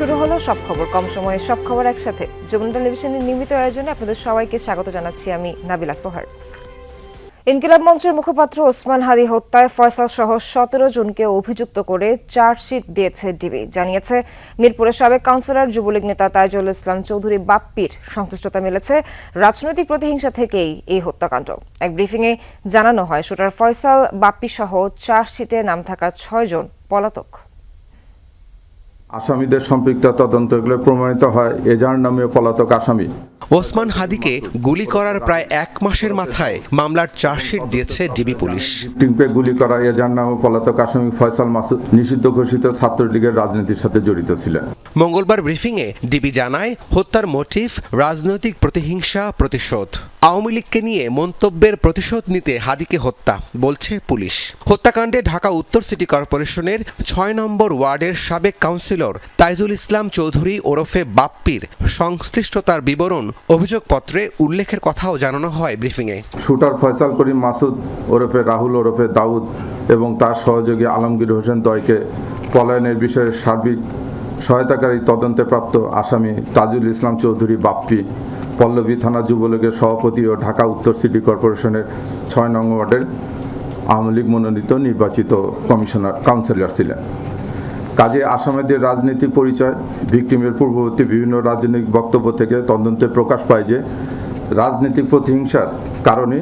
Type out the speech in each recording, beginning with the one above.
শুরু হলো সব খবর, কম সময়ে সব খবর একসাথে। যমুনা টেলিভিশনের নিয়মিত আয়োজনে আপনাদের সবাইকে স্বাগত জানাচ্ছি আমি নাবিলা সোহার। ইনকিলাব মঞ্চের মুখপাত্র ওসমান হাদি হত্যায় ফয়সাল সহ 17 জনকে অভিযুক্ত করে চার্জশিট দিয়েছে ডিবি। জানিয়েছে মিরপুরের সাবেক কাউন্সিলর যুবলীগ নেতা তাইজুল ইসলাম চৌধুরী বাপ্পির সংশ্লিষ্টতা মিলেছে রাজনৈতিক প্রতিহিংসা থেকেই এই হত্যাকাণ্ড। এক ব্রিফিংয়ে জানানো হয় শুটার ফয়সাল বাপ্পি সহ চার্জশিটে নাম থাকা 6 জন পলাতক। আসামিদের সম্পৃক্ততা তদন্তগুলো প্রমাণিত হয় এজাহার নামে পলাতক আসামি ওসমান হাদিকে গুলি করার প্রায় 1 মাসের মাথায় মামলার চার্জশিট দিয়েছে ডিবি পুলিশ। টিমকে গুলি করা এজাহার নামে পলাতক আসামি ফয়সাল মাসুদ নিষিদ্ধ ঘোষিত ছাত্রলীগের রাজনীতির সাথে জড়িত ছিলেন। মঙ্গলবার ব্রিফিংয়ে ডিবি জানায় হত্যার মোটিভ রাজনৈতিক প্রতিহিংসা, প্রতিশোধ। আওয়ামী লীগকে নিয়ে মন্তব্যের প্রতিশোধ নিতে হাদিকে হত্যা বলছে পুলিশ। হত্যাকাণ্ডে ঢাকা উত্তর সিটি কর্পোরেশনের 6 নম্বর ওয়ার্ডের সাবেক কাউন্সিলর তাইজুল ইসলাম চৌধুরী ওরফে বাপ্পির সংশ্লিষ্টতার বিবরণ অভিযোগপত্রে উল্লেখের কথাও জানানো হয় ব্রিফিংয়ে। শুটার ফয়সাল করিম মাসুদ ওরফে রাহুল ওরফে দাউদ এবং তার সহযোগী আলমগীর হোসেন দ্বয়কে পলায়নের বিষয়ে সার্বিক সহায়তাকারী তদন্তে প্রাপ্ত আসামি তাজুল ইসলাম চৌধুরী বাপ্পি পল্লবী থানা যুবলীগের সভাপতি ও ঢাকা উত্তর সিটি কর্পোরেশনের 6 নং ওয়ার্ডের আওয়ামী লীগ মনোনীত নির্বাচিত কাউন্সিলর ছিলেন। কাজে আসামিদের রাজনৈতিক পরিচয়, ভিকটিমের পূর্ববর্তী বিভিন্ন রাজনৈতিক বক্তব্য থেকে তদন্তে প্রকাশ পায় যে রাজনৈতিক প্রতিহিংসার কারণে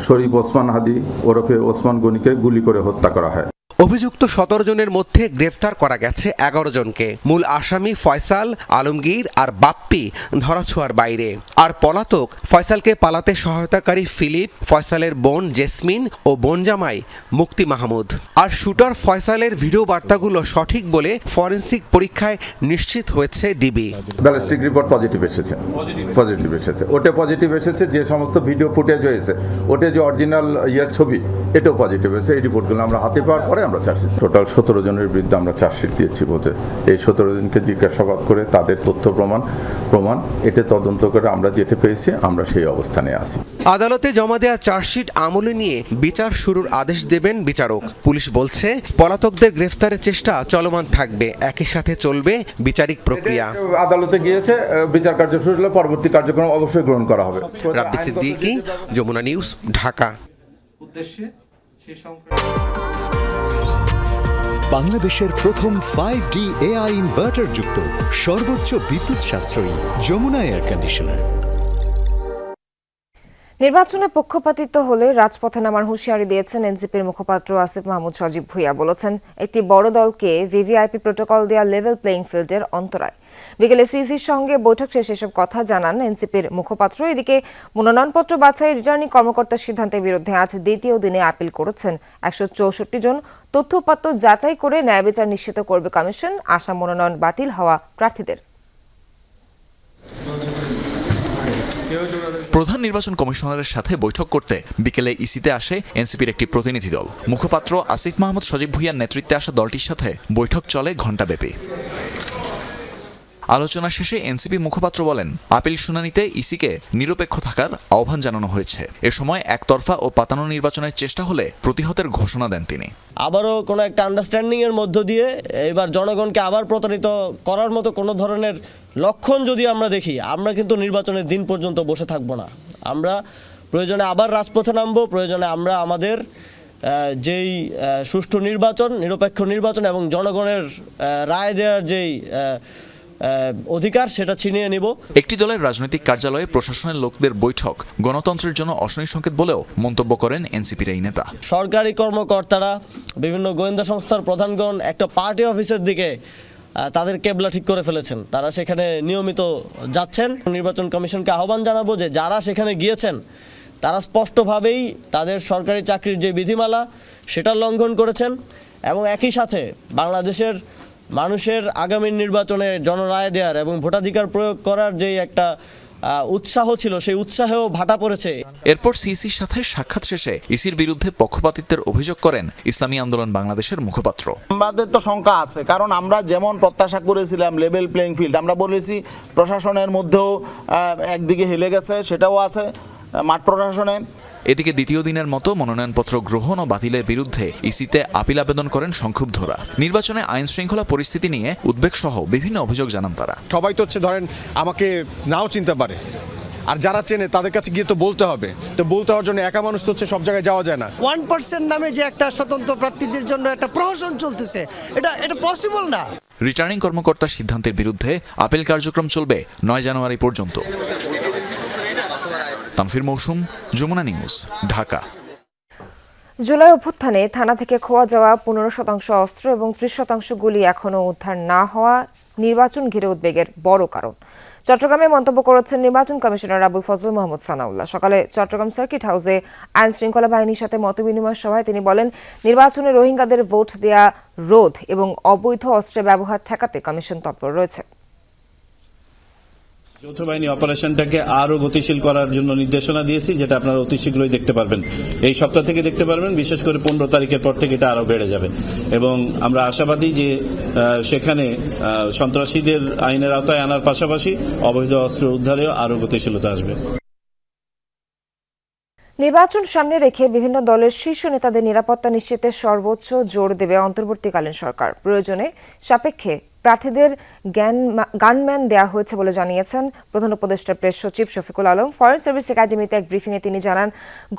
শরীফ ওসমান হাদি ওরফে ওসমান গনিকে গুলি করে হত্যা করা হয়। অভিযুক্ত 17 জনের মধ্যে গ্রেফতার করা গেছে 11 জনকে। মূল আসামি ফয়সাল, আলমগীর আর বাপ্পি ধরাছোঁয়ার বাইরে। আর পলাতক ফয়সালকে পালাতে সহায়তাকারী ফিলিপ, ফয়সালের বোন জেসমিন ও বোন জামাই মুক্তি মাহমুদ। আর শুটার ফয়সালের ভিডিও বার্তাগুলো সঠিক বলে ফরেনসিক পরীক্ষায় নিশ্চিত হয়েছে ডিবি। ব্যালিস্টিক রিপোর্ট পজিটিভ এসেছে। ওটা পজিটিভ এসেছে, যে সমস্ত ভিডিও ফুটেজ হয়েছে ওটা যে অরিজিনাল ছবি এটাও পজিটিভ এসেছে। এই রিপোর্টগুলো আমরা হাতে পাওয়ার পরে আমরা চার্জশিট টোটাল 17 জনের বিরুদ্ধে আমরা চার্জশিট দিয়েছি বলতে এই 17 জনকে জিজ্ঞাসাবাদ করে তাদের তথ্য প্রমাণ এটা তদন্ত করে আমরা যেটা পেয়েছি আমরা সেই অবস্থানে আছি। আদালতে জমা দেওয়া চার্জশিট আমলে নিয়ে বিচার শুরুর আদেশ দেবেন বিচারক। পুলিশ বলছে পলাতকদের গ্রেফতারের চেষ্টা চলমান থাকবে, একই সাথে চলবে বিচারিক প্রক্রিয়া। আদালতে গিয়েছে, বিচার কার্য শুরু হলে পরবর্তী কার্যক্রম অবশ্যই গ্রহণ করা হবে। রাব্বি সিদ্দিকী, যমুনা নিউজ, ঢাকা। বাংলাদেশের প্রথম 5D AI ইনভার্টার যুক্ত সর্বোচ্চ বিদ্যুৎ সাশ্রয়ী যমুনা এয়ার কন্ডিশনার। নির্বাচনে পক্ষপাতিত্ব হলে রাজপথে নামার হুঁশিয়ারি দিয়েছেন এনসিপির মুখপাত্র আসিফ মাহমুদ সজীব ভুঁইয়া। বলেছেন একটি বড় দলকে ভিভিআইপি প্রোটোকল দেওয়া লেভেল প্লেইং ফিল্ডের অন্তরায়। বিকেলে সিইসির সঙ্গে বৈঠক শেষে এসব কথা জানান এনসিপির মুখপাত্র। এদিকে মনোনয়নপত্র বাছাই রিটার্নিং কর্মকর্তার সিদ্ধান্তের বিরুদ্ধে আজ দ্বিতীয় দিনে আপিল করেছেন 164 জন। তথ্য উপাত্ত যাচাই করে ন্যায় বিচার নিশ্চিত করবে কমিশন আশা মনোনয়ন বাতিল হওয়া প্রার্থীদের। প্রধান নির্বাচন কমিশনারের সাথে বৈঠক করতে বিকেলে ইসিতে আসে এনসিপির একটি প্রতিনিধি দল। মুখপাত্র আসিফ মাহমুদ সজীব ভুঁইয়ার নেতৃত্বে আসা দলটির সাথে বৈঠক চলে ঘণ্টাব্যাপী। আলোচনা শেষে এনসিপি মুখপাত্র বলেন আপিল শুনানিতে ইসিকে নিরপেক্ষ থাকার আহ্বান জানানো হয়েছে। এ সময় একতরফা ও পাতানো নির্বাচনের চেষ্টা হলে প্রতিহতের ঘোষণা দেন তিনি। আবারও কোনো একটা আন্ডারস্ট্যান্ডিং এর মধ্য দিয়ে এবার জনগণকে আবার প্রতারিত করার মতো কোনো ধরনের লক্ষণ যদি আমরা দেখি, আমরা কিন্তু নির্বাচনের দিন পর্যন্ত বসে থাকবো না। আমরা প্রয়োজনে আবার রাজপথে নামবো, প্রয়োজনে আমরা আমাদের যেই সুষ্ঠু নির্বাচন, নিরপেক্ষ নির্বাচন এবং জনগণের রায় দেওয়ার যেই অধিকার সেটা ছিনিয়ে নিব। একটি দলের রাজনৈতিক কার্যালয়ে প্রশাসনের লোকদের বৈঠক গণতন্ত্রের জন্য অশনি সংকেত বলেও মন্তব্য করেন এনসিপির এই নেতা। সরকারি কর্মকর্তারা, বিভিন্ন গোয়েন্দা সংস্থার প্রধানগণ একটা পার্টি অফিসের দিকে তাদের কেবলা ঠিক করে ফেলেছেন। তারা সেখানে নিয়মিত যাচ্ছেন। নির্বাচন কমিশনকে আহ্বান জানাবো যে যারা সেখানে গিয়েছেন তারা স্পষ্টভাবেই তাদের সরকারি চাকরির যে বিধিমালা সেটা লঙ্ঘন করেছেন এবং একই সাথে বাংলাদেশের মানুষের আগামী নির্বাচনে জনরায় দেওয়ার এবং ভোটাধিকার প্রয়োগ করার যে একটা উৎসাহ ছিল সেই উৎসাহেও ভাটা পড়েছে। এরপর সিইসির সাথে সাক্ষাৎ শেষে ইসির বিরুদ্ধে পক্ষপাতিত্বের অভিযোগ করেন ইসলামী আন্দোলন বাংলাদেশের মুখপাত্র। আমাদের তো শঙ্কা আছে, কারণ আমরা যেমন প্রত্যাশা করেছিলাম লেভেল প্লেইং ফিল্ড, আমরা বলেছি প্রশাসনের মধ্যেও একদিকে হেলে গেছে, সেটাও আছে মাঠ প্রশাসনে। এদিকে দ্বিতীয় দিনের মতো মনোনয়নপত্র গ্রহণ ও বাতিলের বিরুদ্ধে ইসিতে আপিল আবেদন করেন সংক্ষুব্ধরা। নির্বাচনে আইন শৃঙ্খলা পরিস্থিতি নিয়ে উদ্বেগ সহ বিভিন্ন অভিযোগ জানান তারা। সবাই তো হচ্ছে ধরেন আমাকে নাও চিনতে পারে, আর যারা চেনে তাদের কাছে গিয়ে তো বলতে হবে, তো বলতে হওয়ার জন্য একা মানুষ তো হচ্ছে সব জায়গায় যাওয়া যায় না। 1% নামে যে একটা স্বতন্ত্র প্রার্থীদের জন্য একটা প্রহসন চলতেছে, এটা পসিবল না। রিটার্নিং কর্মকর্তার সিদ্ধান্তের বিরুদ্ধে আপিল কার্যক্রম চলবে 9 জানুয়ারি পর্যন্ত। তানফির মৌসুম, যমুনা নিউজ, ঢাকা। জুলাই অভ্যুত্থানে থানা থেকে খোয়া যাওয়া 15% অস্ত্র এবং 30% গুলি এখনও উদ্ধার না হওয়া নির্বাচন ঘিরে উদ্বেগের বড় কারণ। চট্টগ্রামে মন্তব্য করেছেন নির্বাচন কমিশনার আবুল ফজল মোহাম্মদ সানাউল্লাহ। সকালে চট্টগ্রাম সার্কিট হাউসে আইন শৃঙ্খলা বাহিনীর সাথে মতবিনিময় সভায় তিনি বলেন, নির্বাচনে রোহিঙ্গাদের ভোট দেয়া রোধ এবং অবৈধ অস্ত্রের ব্যবহার ঠেকাতে কমিশন তৎপর রয়েছে। যৌথ বাহিনী অপারেশনটাকে আরো গতিশীল করার জন্য নির্দেশনা দিয়েছি, যেটা আপনারা অতি শীঘ্রই দেখতে পারবেন, এই সপ্তাহ থেকে দেখতে পারবেন। বিশেষ করে 15 তারিখের পর থেকে এটা আরো বেড়ে যাবে এবং আমরা আশাবাদী যে সেখানে সন্ত্রাসীদের আইনের আওতায় আনার পাশাপাশি অবৈধ অস্ত্র উদ্ধারেও আরো গতিশীলতা আসবে। নির্বাচন সামনে রেখে বিভিন্ন দলের শীর্ষ নেতাদের নিরাপত্তা নিশ্চিতে সর্বোচ্চ জোর দেবে অন্তর্বর্তীকালীন সরকার। প্রয়োজনে সাপেক্ষে প্রার্থীদের গানম্যান দেওয়া হয়েছে বলে জানিয়েছেন প্রধান উপদেষ্টা প্রেস সচিব শফিকুল আলম। ফরেন সার্ভিস একাডেমিতে এক ব্রিফিংয়ে তিনি জানান,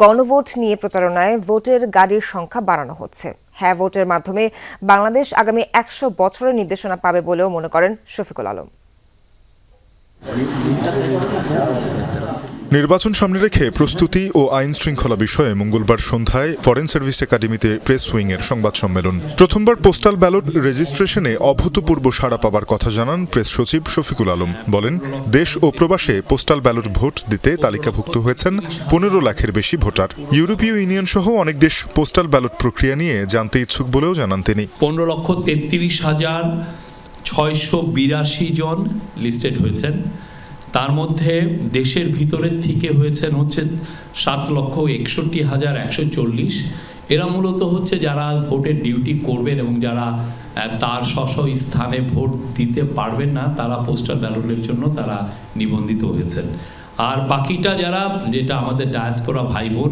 গণভোট নিয়ে প্রচারণায় ভোটের গাড়ির সংখ্যা বাড়ানো হচ্ছে। হ্যাঁ ভোটের মাধ্যমে বাংলাদেশ আগামী 100 বছরের নির্দেশনা পাবে বলেও মনে করেন শফিকুল আলম। নির্বাচন সামনে রেখে প্রস্তুতি ও আইন শৃঙ্খলা বিষয়ে মঙ্গলবার সন্ধ্যায় ফরেন সার্ভিস একাডেমিতে প্রেস উইংয়ের সংবাদ সম্মেলন। প্রথমবার পোস্টাল ব্যালট রেজিস্ট্রেশনে অভূতপূর্ব সাড়া পাবার কথা জানান প্রেস সচিব শফিকুল আলম। বলেন, দেশ ও প্রবাসে পোস্টাল ব্যালট ভোট দিতে তালিকাভুক্ত হয়েছেন 15 লাখের বেশি ভোটার। ইউরোপীয় ইউনিয়ন সহ অনেক দেশ পোস্টাল ব্যালট প্রক্রিয়া নিয়ে জানতে ইচ্ছুক বলেও জানান তিনি। 15,33,682 জন লিস্টেড হয়েছেন, তার মধ্যে দেশের ভিতরের থেকে হয়েছেন 7,61,140। এরা মূলত হচ্ছে যারা ভোটের ডিউটি করবেন এবং যারা তার স্ব স্থানে ভোট দিতে পারবেন না, তারা পোস্টাল ব্যালটের জন্য তারা নিবন্ধিত হয়েছেন। আর বাকিটা যারা, যেটা আমাদের ডায়াসপোরা ভাই বোন,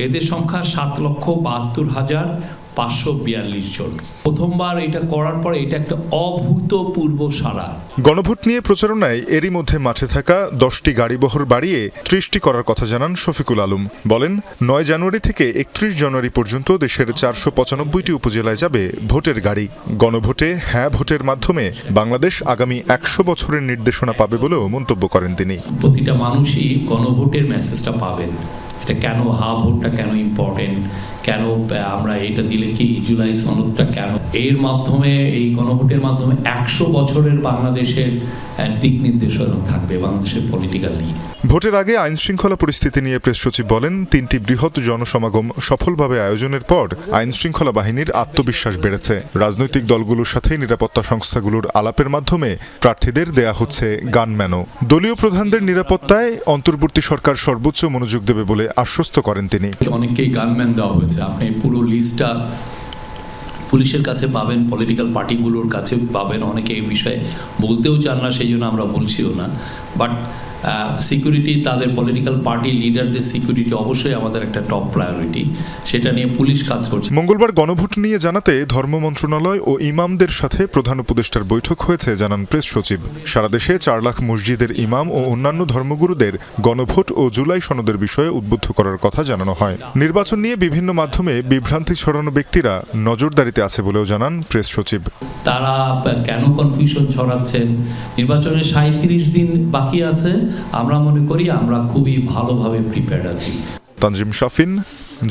এদের সংখ্যা 7,72,542 জন। প্রথমবার এটা করার পরে এটা একটা অভূতপূর্ব সাড়া। গণভোট নিয়ে প্রচারণায় এরই মধ্যে মাঠে থাকা 10টি গাড়িবহর বাড়িয়ে 30টি করার কথা জানান শফিকুল আলম। বলেন, 9 জানুয়ারি থেকে 31 জানুয়ারি পর্যন্ত দেশের 495টি উপজেলায় যাবে ভোটের গাড়ি। গণভোটে হ্যাঁ ভোটের মাধ্যমে বাংলাদেশ আগামী 100 বছরের নির্দেশনা পাবে বলেও মন্তব্য করেন তিনি। প্রতিটা মানুষই গণভোটের মেসেজটা পাবেন। এটা কেন হা ভোটটা কেন ইম্পর্টেন্ট, কেন আমরা এটা দিলে কি জুলাই সনদটা কেন, এর মাধ্যমে এই গণভোটের মাধ্যমে 100 বছরের বাংলাদেশের দিক নির্দেশনা থাকবে, বাংলাদেশের পলিটিক্যাল লিড। ভোটের আগে আইন শৃঙ্খলা পরিস্থিতি নিয়ে প্রেস সচিব বলেন, 3টি বৃহৎ জনসমাগম সফলভাবে আয়োজনের পর আইন শৃঙ্খলা বাহিনীর আত্মবিশ্বাস বেড়েছে। রাজনৈতিক দলগুলোর সাথে নিরাপত্তা সংস্থাগুলোর আলাপের মাধ্যমে প্রার্থীদের দেয়া হচ্ছে গানম্যানও। দলীয় প্রধানদের নিরাপত্তায় অন্তর্বর্তী সরকার সর্বোচ্চ মনোযোগ দেবে বলে আশ্বস্ত করেন তিনি। অনেককেই গানম্যান দেওয়া হয়েছে, আপনি পুরো লিস্টটা পুলিশের কাছে পাবেন, পলিটিক্যাল পার্টিগুলোর কাছে পাবেন। অনেকে এই বিষয়ে বলতেও চান না, সেই জন্য আমরা বলছিও না। বাট সিকিউরিটি, তাদের পলিটিক্যাল পার্টি লিডারদের সিকিউরিটি অবশ্যই আমাদের একটা টপ প্রায়োরিটি, সেটা নিয়ে পুলিশ কাজ করছে। মঙ্গলবার গণভোট নিয়ে জানাতে ধর্ম মন্ত্রণালয় ও ইমামদের সাথে প্রধান উপদেষ্টার বৈঠক হয়েছে জানান প্রেস সচিব। সারা দেশে 4 লাখ মসজিদের ইমাম ও অন্যান্য ধর্মগুরুদের গণভোট ও জুলাই সনদের বিষয়ে উদ্বুদ্ধ করার কথা জানানো হয়। নির্বাচন নিয়ে বিভিন্ন মাধ্যমে বিভ্রান্তি ছড়ানো ব্যক্তিরা নজরদারিতে আছে বলেও জানান প্রেস সচিব। তারা কেন কনফিউশন ছড়াচ্ছেন, নির্বাচনের 37 দিন বাকি আছে, আমরা মনে করি আমরা খুবই ভালোভাবে প্রিপেয়ার্ড আছি। তানজিম শাফিন,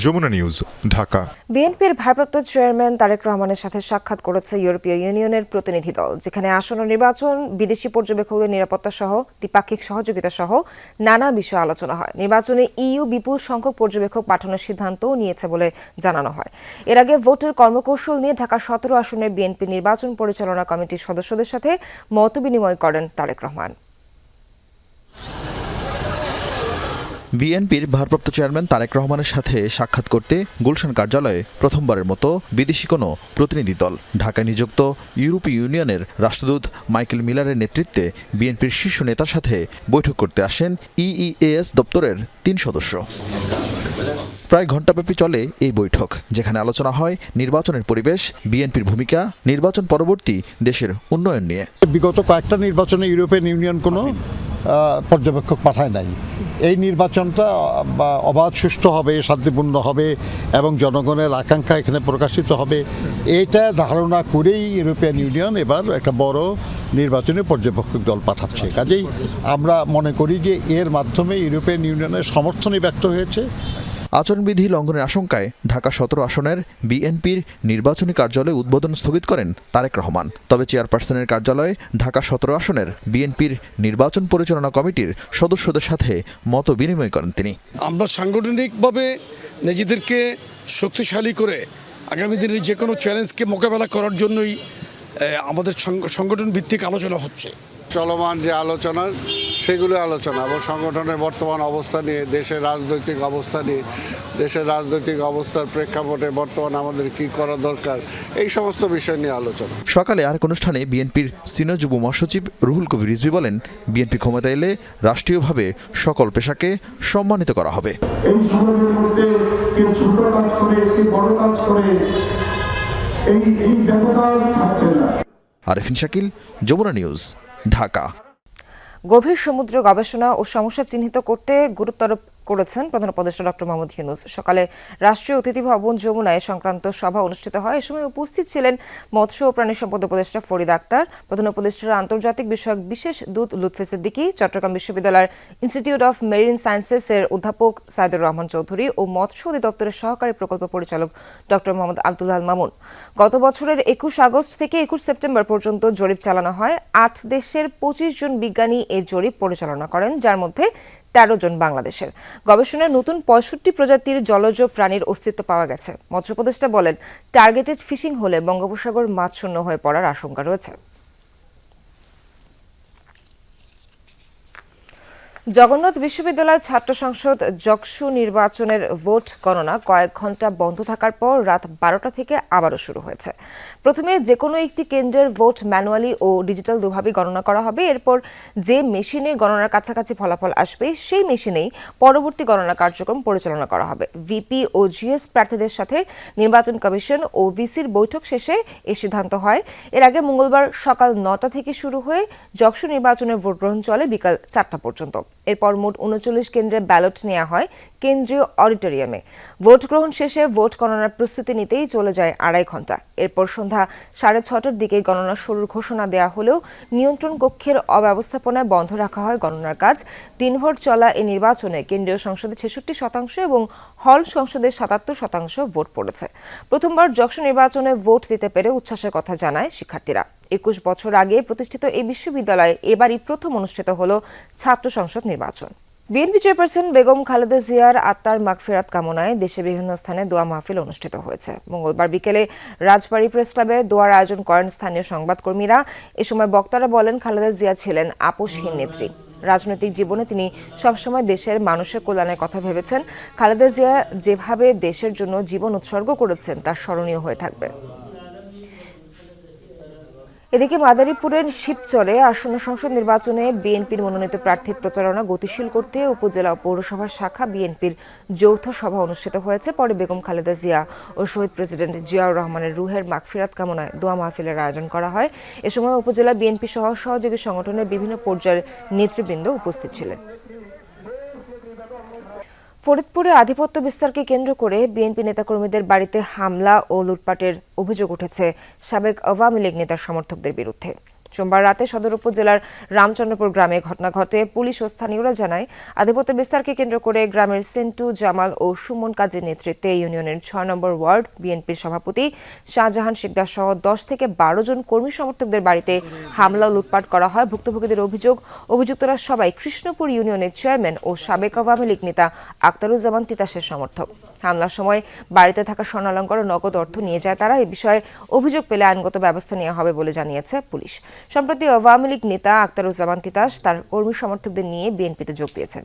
যমুনা নিউজ, ঢাকা। বিএনপির ভারপ্রাপ্ত চেয়ারম্যান তারেক রহমানের সাথে সাক্ষাৎ করেছে ইউরোপীয় ইউনিয়নের প্রতিনিধি দল, যেখানে আসন্ন নির্বাচন, বিদেশি পর্যবেক্ষকদের নিরাপত্তা সহ দ্বিপাক্ষিক সহযোগিতা সহ নানা বিষয়ে আলোচনা হয়। নির্বাচনে ইইউ বিপুল সংখ্যক পর্যবেক্ষক পাঠানোর সিদ্ধান্তও নিয়েছে বলে জানানো হয়। এর আগে ভোটের কর্মকৌশল নিয়ে ঢাকা 17 আসনের বিএনপি নির্বাচন পরিচালনা কমিটির সদস্যদের সাথে মতবিনিময় করেন তারেক রহমান। বিএনপির ভারপ্রাপ্ত চেয়ারম্যান তারেক রহমানের সাথে সাক্ষাৎ করতে গুলশান কার্যালয়ে প্রথমবারের মতো বিদেশি কোনো প্রতিনিধি দল। ঢাকায় নিযুক্ত ইউরোপীয় ইউনিয়নের রাষ্ট্রদূত মাইকেল মিলারের নেতৃত্বে বিএনপির শীর্ষ নেতার সাথে বৈঠক করতে আসেন ইইএএস দপ্তরের 3 সদস্য। প্রায় ঘণ্টাব্যাপী চলে এই বৈঠক, যেখানে আলোচনা হয় নির্বাচনের পরিবেশ, বিএনপির ভূমিকা, নির্বাচন পরবর্তী দেশের উন্নয়ন নিয়ে। বিগত কয়েকটা নির্বাচনে ইউরোপিয়ান ইউনিয়ন কোনো পর্যবেক্ষক পাঠায় নাই। এই নির্বাচনটা অবাধ, সুষ্ঠু হবে, শান্তিপূর্ণ হবে এবং জনগণের আকাঙ্ক্ষা এখানে প্রকাশিত হবে, এটা ধারণা করেই ইউরোপিয়ান ইউনিয়ন এবার একটা বড় নির্বাচনী পর্যবেক্ষক দল পাঠাচ্ছে। কাজেই আমরা মনে করি যে এর মাধ্যমে ইউরোপিয়ান ইউনিয়নের সমর্থনই ব্যক্ত হয়েছে। আচরণবিধি লঙ্ঘনের আশঙ্কায় ঢাকা 17 আসনের বিএনপির নির্বাচনী কার্যালয় উদ্বোধন স্থগিত করেন তারেক রহমান। তবে চেয়ারপারসনের কার্যালয়ে ঢাকা 17 আসনের বিএনপির নির্বাচন পরিচালনা কমিটির সদস্যদের সাথে মত বিনিময় করেন তিনি। আমরা সাংগঠনিকভাবে নিজেদেরকে শক্তিশালী করে আগামী দিনের যে কোনো চ্যালেঞ্জকে মোকাবেলা করার জন্যই আমাদের সংগঠন ভিত্তিক আলোচনা হচ্ছে। চলমান যে আলোচনা, সেগুলো আলোচনা এবং সংগঠনের বর্তমান অবস্থা নিয়ে, দেশের রাজনৈতিক অবস্থা নিয়ে, দেশের রাজনৈতিক অবস্থার প্রেক্ষাপটে বর্তমানে আমাদের কি করা দরকার, এই সমস্ত বিষয় নিয়ে আলোচনা। সকালে আরেক অনুষ্ঠানে বিএনপির সিনিয়র যুগ্ম মহাসচিব রুহুল কবির রিজভী বলেন, বিএনপি ক্ষমতা এলে রাষ্ট্রীয়ভাবে সকল পেশাকে সম্মানিত করা হবে। এই সমাজের মধ্যে কে ছোট কাজ করে, কে বড় কাজ করে, এই ব্যবধান থাকবে না। আরেফিন শাকিল, যমুনা নিউজ, ঢাকা। গভীর সমুদ্র গবেষণা ও সমস্যা চিহ্নিত করতে গুরুত্ব আরোপ করেছেন প্রধান উপদেষ্টা ডক্টর মোহাম্মদ ইউনূস। সকালে রাষ্ট্রীয় অতিথি ভবন যমুনায় সংক্রান্ত সভা অনুষ্ঠিত হয়। এ সময় উপস্থিত ছিলেন মৎস্য ও প্রাণী সম্পদ উপদেষ্টা ফরিদ আক্তার, প্রধান উপদেষ্টার আন্তর্জাতিক বিষয়ক বিশেষ দূত লুৎফে সিদ্দিকী, চট্টগ্রাম বিশ্ববিদ্যালয়ের ইনস্টিটিউট অফ মেরিন সায়েন্সেস এর অধ্যাপক সাইদুর রহমান চৌধুরী ও মৎস্য অধিদপ্তরের সহকারী প্রকল্প পরিচালক ডক্টর মোহাম্মদ আব্দুল আল মামুন। গত বছরের 21 আগস্ট থেকে 21 সেপ্টেম্বর পর্যন্ত জরিপ চালানো হয়। 8 দেশের 25 জন বিজ্ঞানী এই জরিপ পরিচালনা করেন, যার মধ্যে 13 জন বাংলাদেশের। গবেষণায় নতুন 65 প্রজাতির জলজ প্রাণীর অস্তিত্ব পাওয়া গেছে। মৎস্য উপদেষ্টা বলেন, টার্গেটেড ফিশিং হলে বঙ্গোপসাগর মাছশূন্য হয়ে পড়ার আশঙ্কা রয়েছে। জগন্নাথ বিশ্ববিদ্যালয় ছাত্র সংসদ জকসু নির্বাচনের ভোট গণনা কয়েক ঘণ্টা বন্ধ থাকার পর রাত 12টা থেকে আবারও শুরু হয়েছে। প্রথমে যে কোনো একটি কেন্দ্রের ভোট ম্যানুয়ালি ও ডিজিটাল দুভাবেই গণনা করা হবে। এরপর যে মেশিনে গণনার কাছাকাছি ফলাফল আসবে সেই মেশিনেই পরবর্তী গণনা কার্যক্রম পরিচালনা করা হবে। ভিপি ও জিএস প্রার্থীদের সাথে নির্বাচন কমিশন ও ভিসির বৈঠক শেষে এই সিদ্ধান্ত হয়। এর আগে মঙ্গলবার সকাল 9টা থেকে শুরু হয়ে জকসু নির্বাচনের ভোট গ্রহণ চলে বিকাল 4টা পর্যন্ত। এরপর মোট 39 কেন্দ্রে ব্যালট নেওয়া হয় কেন্দ্রীয় অডিটোরিয়ামে। ভোট গ্রহণ শেষে ভোট গণনার প্রস্তুতি নিতেই চলে যায় 2.5 ঘণ্টা। এরপর সন্ধ্যা 6:30টার দিকে গণনা শুরুর ঘোষণা দেওয়া হলেও নিয়ন্ত্রণ কক্ষের অব্যবস্থাপনায় বন্ধ রাখা হয় গণনার কাজ। দিনভর চলা এই নির্বাচনে কেন্দ্রীয় সংসদে 66% এবং হল সংসদে 77% ভোট পড়েছে। প্রথমবার জকসু নির্বাচনে ভোট দিতে পেরে উচ্ছ্বাসের কথা জানায় শিক্ষার্থীরা। 21 বছর আগে প্রতিষ্ঠিত এই বিশ্ববিদ্যালয়ে এবারই প্রথম অনুষ্ঠিত হল ছাত্র সংসদ নির্বাচন। বিএনপি চেয়ারপারসন বেগম খালেদা জিয়ার আত্মার মাগফিরাত কামনায় দেশে বিভিন্ন স্থানে দোয়া মাহফিল অনুষ্ঠিত হয়েছে। মঙ্গলবার বিকেলে রাজবাড়ী প্রেস ক্লাবে দোয়ার আয়োজন করেন স্থানীয় সংবাদকর্মীরা। এ সময় বক্তারা বলেন, খালেদা জিয়া ছিলেন আপোষহীন নেত্রী। রাজনৈতিক জীবনে তিনি সবসময় দেশের মানুষের কল্যাণের কথা ভেবেছেন। খালেদা জিয়া যেভাবে দেশের জন্য জীবন উৎসর্গ করেছেন তা স্মরণীয় হয়ে থাকবে। এদিকে মাদারীপুরের শিবচরে আসন্ন সংসদ নির্বাচনে বিএনপির মনোনীত প্রার্থীর প্রচারণা গতিশীল করতে উপজেলা ও পৌরসভার শাখা বিএনপির যৌথ সভা অনুষ্ঠিত হয়েছে। পরে বেগম খালেদা জিয়া ও শহীদ প্রেসিডেন্ট জিয়াউর রহমানের রুহের মাগফিরাত কামনায় দোয়া মাহফিলের আয়োজন করা হয়। এ সময় উপজেলা বিএনপি সহ সহযোগী সংগঠনের বিভিন্ন পর্যায়ের নেতৃবৃন্দ উপস্থিত ছিলেন। ফরিদপুরে আধিপত্য বিস্তারকে কেন্দ্র করে বিএনপি নেতাকর্মীদের বাড়িতে হামলা ও লুটপাটের অভিযোগ উঠেছে সাবেক আওয়ামী লীগ নেতার সমর্থকদের বিরুদ্ধে। সোমবার রাতে সদর উপজেলার রামচন্দ্রপুর গ্রামে ঘটনা ঘটে। পুলিশ ও স্থানীয়রা জানায়, আধিপত্য বিস্তারকে কেন্দ্র করে গ্রামের সেন্টু, জামাল ও সুমন কাজীর নেতৃত্বে ইউনিয়নের 6 নম্বর ওয়ার্ড বিএনপির সভাপতি শাহজাহান শিকদার সহ 10 থেকে 12 জন কর্মী সমর্থকদের বাড়িতে হামলা ও লুটপাট করা হয়। ভুক্তভোগীদের অভিযুক্তরা সবাই কৃষ্ণপুর ইউনিয়নের চেয়ারম্যান ও সাবেক আওয়ামী লীগ নেতা আক্তারুজ্জামান তিতাসের সমর্থক। হামলার সময় বাড়িতে থাকা স্বর্ণালঙ্কার ও নগদ অর্থ নিয়ে যায় তারা। এ বিষয়ে অভিযোগ পেলে আইনগত ব্যবস্থা নেওয়া হবে বলে জানিয়েছে পুলিশ। সম্প্রতি আওয়ামী লীগ নেতা আক্তারুজ্জামান তিতাস তার কর্মী সমর্থকদের নিয়ে বিএনপিতে যোগ দিয়েছেন।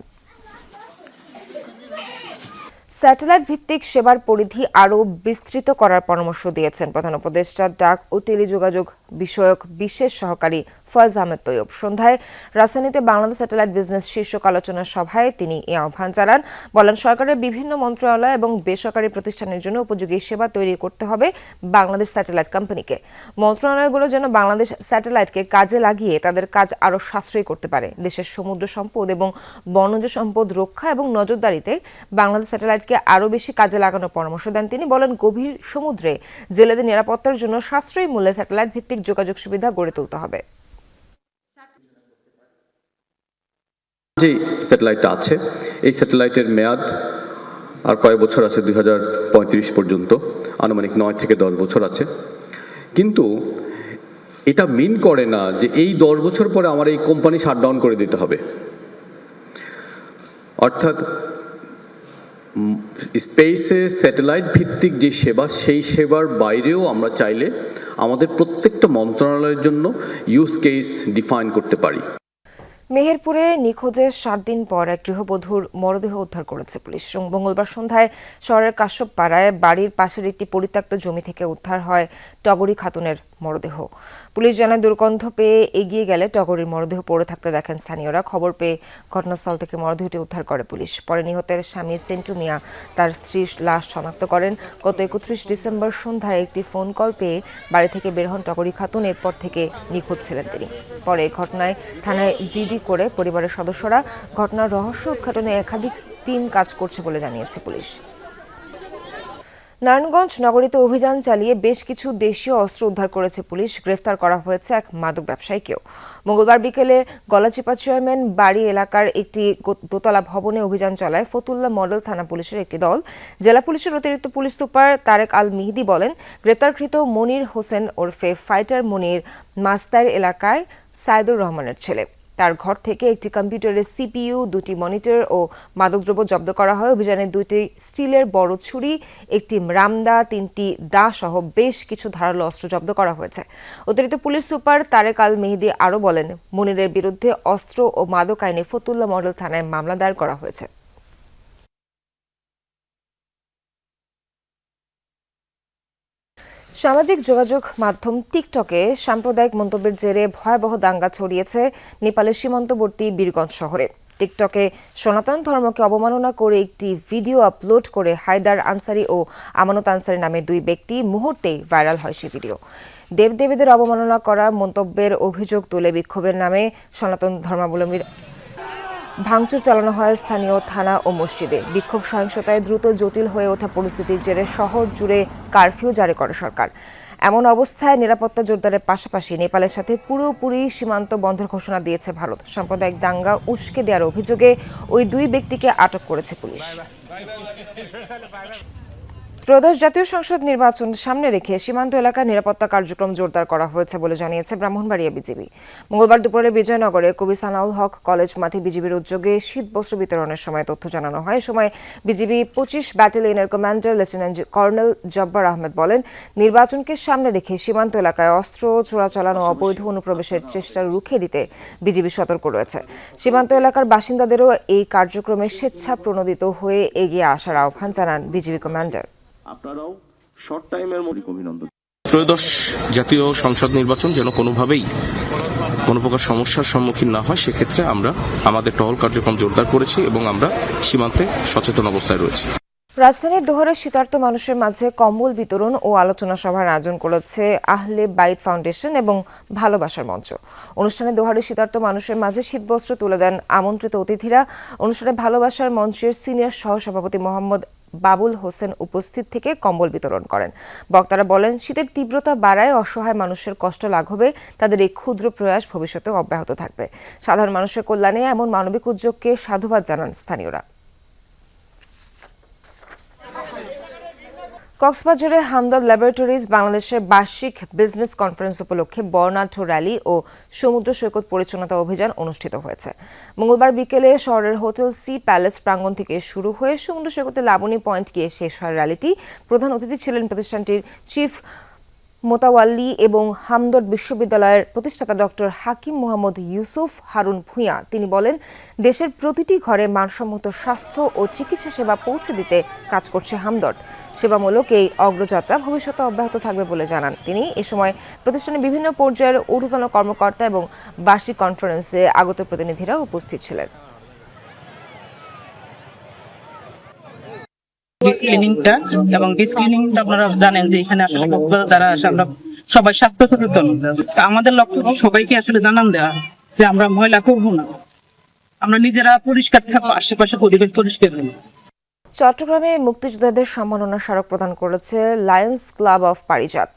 স্যাটেলাইট ভিত্তিক সেবার পরিধি আরও বিস্তৃত করার পরামর্শ দিয়েছেন প্রধান উপদেষ্টা ডাক ও টেলিযোগাযোগ বিষয়ক বিশেষ সহকারী ফয়েজ আহমেদ তৈয়ব। সন্ধ্যায় রাজধানীতে বাংলাদেশ স্যাটেলাইট বিজনেস শীর্ষক আলোচনা সভায় তিনি এই আহ্বান জানান। বলেন, সরকারের বিভিন্ন মন্ত্রণালয় এবং বেসরকারি প্রতিষ্ঠানের জন্য উপযোগী সেবা তৈরি করতে হবে বাংলাদেশ স্যাটেলাইট কোম্পানিকে। মন্ত্রণালয়গুলো যেন বাংলাদেশ স্যাটেলাইটকে কাজে লাগিয়ে তাদের কাজ আরও সাশ্রয়ী করতে পারে। দেশের সমুদ্র সম্পদ এবং বনজ সম্পদ রক্ষা এবং নজরদারিতে বাংলাদেশ স্যাটেলাইটকে আরও বেশি কাজে লাগানোর পরামর্শ দেন তিনি। বলেন, গভীর সমুদ্রে জেলেদের নিরাপত্তার জন্য সাশ্রয়ী মূল্যে স্যাটেলাইট ভিত্তিক যোগাযোগ সুবিধা গড়ে তুলতে হবে। যে স্যাটেলাইটটা আছে, এই স্যাটেলাইটের মেয়াদ আর কয়েক বছর আছে, 2035 পর্যন্ত, আনুমানিক 9 থেকে 10 বছর আছে। কিন্তু এটা মিন করে না যে এই 10 বছর পরে আমার এই কোম্পানি শাটডাউন করে দিতে হবে। অর্থাৎ স্পেসে স্যাটেলাইট ভিত্তিক যে সেবা, সেই সেবার বাইরেও আমরা চাইলে আমাদের প্রত্যেকটা মন্ত্রণালয়ের জন্য ইউজ কেস ডিফাইন করতে পারি। মেহেরপুরে নিখোঁজের 7 দিন পর এক গৃহবধূর মরদেহ উদ্ধার করেছে পুলিশ। মঙ্গলবার সন্ধ্যায় শহরের কাশ্যপপাড়ায় বাড়ির পাশের একটি পরিত্যক্ত জমি থেকে উদ্ধার হয় টগরী খাতুনের মরদেহ। পুলিশ জানায়, দুর্গন্ধ পেয়ে এগিয়ে গেলে টগরীর মরদেহ পড়ে থাকতে দেখেন স্থানীয়রা। খবর পেয়ে ঘটনাস্থল থেকে মরদেহটি উদ্ধার করে পুলিশ। পরে নিহতের স্বামী সেন্টু মিয়া তার স্ত্রীর লাশ শনাক্ত করেন। গত 31 ডিসেম্বর সন্ধ্যায় একটি ফোন কল পেয়ে বাড়ি থেকে বের হন টগরী খাতুন। এরপর থেকে নিখোঁজ ছিলেন তিনি। পরে ঘটনায় থানায় জিডি করে পরিবারের সদস্যরা। ঘটনার রহস্য উদ্ঘাটনে একাধিক টিম কাজ করছে বলে জানিয়েছে পুলিশ। নারায়ণগঞ্জ নগরীতে অভিযান চালিয়ে বেশ কিছু দেশীয় অস্ত্র উদ্ধার করেছে পুলিশ। গ্রেফতার করা হয়েছে এক মাদক ব্যবসায়ীকেও। মঙ্গলবার বিকেলে গলাচিপা চেয়ারম্যান বাড়ি এলাকার একটি দোতলা ভবনে অভিযান চালায় ফতুল্লা মডেল থানা পুলিশের একটি দল। জেলা পুলিশের অতিরিক্ত পুলিশ সুপার তারেক আল মিহিদি বলেন, গ্রেপ্তারকৃত মনির হোসেন ওরফে ফাইটার মনির মাস্তার এলাকায় সাইদুর রহমানের ছেলে। তার ঘর থেকে একটি কম্পিউটারের সিপিইউ, 2টি মনিটর ও মাদকদ্রব্য জব্দ করা হয়। অভিযানে 2টি স্টিলের বড় ছুরি, একটি রামদা, 3টি দা সহ বেশ কিছু ধারালো অস্ত্র জব্দ করা হয়েছে। অতিরিক্ত পুলিশ সুপার তারেক আল মেহেদি আরও বলেন, মনিরের বিরুদ্ধে অস্ত্র ও মাদক আইনে ফতুল্লা মডেল থানায় মামলা দায়ের করা হয়েছে। সামাজিক যোগাযোগ মাধ্যম টিকটকে সাম্প্রদায়িক মন্তব্যের জেরে ভয়াবহ দাঙ্গা ছড়িয়েছে নেপালের সীমান্তবর্তী বীরগঞ্জ শহরে। টিকটকে সনাতন ধর্মকে অবমাননা করে একটি ভিডিও আপলোড করে হায়দার আনসারি ও আমানত আনসারি নামে 2 ব্যক্তি মুহূর্তেই ভাইরাল হয় সেই ভিডিও। দেবদেবীদের অবমাননা করা মন্তব্যের অভিযোগ তুলে বিক্ষোভের নামে সনাতন ধর্মাবলম্বীর ভাঙচুর চালানো হয় স্থানীয় থানা ও মসজিদে। বিক্ষোভ সহিংসতায় দ্রুত জটিল হয়ে ওঠা পরিস্থিতির জেরে শহর জুড়ে কারফিউ জারি করে সরকার। এমন অবস্থায় নিরাপত্তা জোরদারের পাশাপাশি নেপালের সাথে পুরোপুরি সীমান্ত বন্ধের ঘোষণা দিয়েছে ভারত। সাম্প্রদায়িক দাঙ্গা উস্কে দেওয়ার অভিযোগে ওই 2 ব্যক্তিকে আটক করেছে পুলিশ। ত্রয়োদশ জাতীয় সংসদ নির্বাচন সামনে রেখে সীমান্ত এলাকায় নিরাপত্তা কার্যক্রম জোরদার করা হয়েছে বলে জানিয়েছে ব্রাহ্মণবাড়িয়া বিজিবি। মঙ্গলবার দুপুরে বিজয়নগরে কবি সানাউল হক কলেজ মাঠে বিজিবির উদ্যোগে শীতবস্ত্র বিতরণের সময় তথ্য জানানো হয়। সময় বিজিবি 25 ব্যাটালিয়নের commander lieutenant colonel Jabbar Ahmed বলেন, নির্বাচনকে সামনে রেখে সীমান্ত এলাকায় অস্ত্র চোরাচালান ও অবৈধ অনুপ্রবেশের চেষ্টা রুখে দিতে বিজিবি সতর্ক রয়েছে। সীমান্ত এলাকার বাসিন্দাদেরও এই কার্যক্রমে স্বেচ্ছা প্রণোদিত হয়ে এগিয়ে আসার আহ্বান জানান বিজিবি কমান্ডার। আপনারাও শর্ট টাইমের মধ্যে অভিনন্দন। ত্রয়োদশ জাতীয় সংসদ নির্বাচন যেন কোনোভাবেই কোনো প্রকার সমস্যার সম্মুখীন না হয়, সেক্ষেত্রে আমরা আমাদের টহল কার্যক্রম জোরদার করেছি এবং আমরা সীমান্তে সচেতন অবস্থায় রয়েছি। রাজধানীর দোহারে শীতার্ত মানুষের মাঝে কম্বল বিতরণ ও আলোচনা সভার আয়োজন করেছে আহলে বাইত ফাউন্ডেশন এবং ভালোবাসার মঞ্চ। অনুষ্ঠানে দোহারে শীতার্ত মানুষের মাঝে শীতবস্ত্র তুলে দেন আমন্ত্রিত অতিথিরা। অনুষ্ঠানে ভালোবাসার মঞ্চের সিনিয়র সহসভাপতি মোহাম্মদ বাবুল হোসেন উপস্থিত থেকে কম্বল বিতরণ করেন। বক্তারা বলেন, শীতের তীব্রতা বাড়ায় অসহায় মানুষের কষ্ট লাঘবে তাদের এই ক্ষুদ্র প্রয়াস ভবিষ্যতেও অব্যাহত থাকবে। সাধারণ মানুষের কল্যাণে এমন মানবিক উদ্যোগকে সাধুবাদ জানান স্থানীয়রা। কক্সবাজারে হামদর্দ ল্যাবরেটরিজ বাংলাদেশের বার্ষিক বিজনেস কনফারেন্স উপলক্ষে বর্ণাঢ্য র্যালি ও সমুদ্র সৈকত পরিচ্ছন্নতা অভিযান অনুষ্ঠিত হয়েছে। মঙ্গলবার বিকেলে শহরের হোটেল সি প্যালেস প্রাঙ্গণ থেকে শুরু হয়ে সমুদ্র সৈকতে লাবণী পয়েন্ট গিয়ে শেষ হয় র্যালিটি। প্রধান অতিথি ছিলেন প্রতিষ্ঠানটির চিফ মোতাওয়াল্লি এবং হামদর্দ বিশ্ববিদ্যালয়ের প্রতিষ্ঠাতা ডক্টর হাকিম মোহাম্মদ ইউসুফ হারুন ভূঁইয়া তিনি বলেন, দেশের প্রতিটি ঘরে মানসম্মত স্বাস্থ্য ও চিকিৎসা সেবা পৌঁছে দিতে কাজ করছে হামদর্দ। সেবামূলক এই অগ্রযাত্রা ভবিষ্যতে অব্যাহত থাকবে বলে জানান তিনি। এ সময় প্রতিষ্ঠানের বিভিন্ন পর্যায়ের ঊর্ধ্বতন কর্মকর্তা এবং বার্ষিক কনফারেন্সে আগত প্রতিনিধিরা উপস্থিত ছিলেন। স্ক্রিনিংটা এবং স্ক্রিনিংটা আপনারা জানেন যে এখানে আসলে কক্সবাজার যারা আসে আমরা সবাই স্বাস্থ্য সচেতন। আমাদের লক্ষ্য সবাইকে আসলে জানান দেওয়া যে আমরা ময়লা করবো না, আমরা নিজেরা পরিষ্কার থাকবো, আশেপাশে পরিবেশ পরিষ্কার করবো। চট্টগ্রামে মুক্তিযোদ্ধাদের সম্মাননা স্মারক প্রদান করেছে লায়ন্স ক্লাব অফ পারিজাত।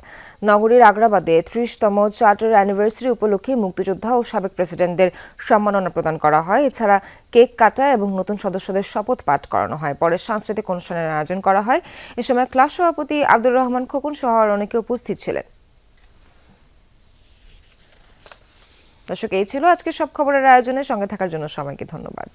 নগরীর আগ্রাবাদে 30তম চার্টার অ্যানিভার্সারি উপলক্ষে মুক্তিযোদ্ধা ও সাবেক প্রেসিডেন্টদের সম্মাননা প্রদান করা হয়। এছাড়া কেক কাটা এবং নতুন সদস্যদের শপথ পাঠ করানো হয়। পরে সাংস্কৃতিক অনুষ্ঠানের আয়োজন করা হয়। এ সময় ক্লাব সভাপতি আব্দুর রহমান খোকন সহ অনেকে উপস্থিত ছিলেন। দর্শক, এই ছিল আজকের সব খবরের আয়োজনে। সঙ্গে থাকার জন্য সবাইকে ধন্যবাদ।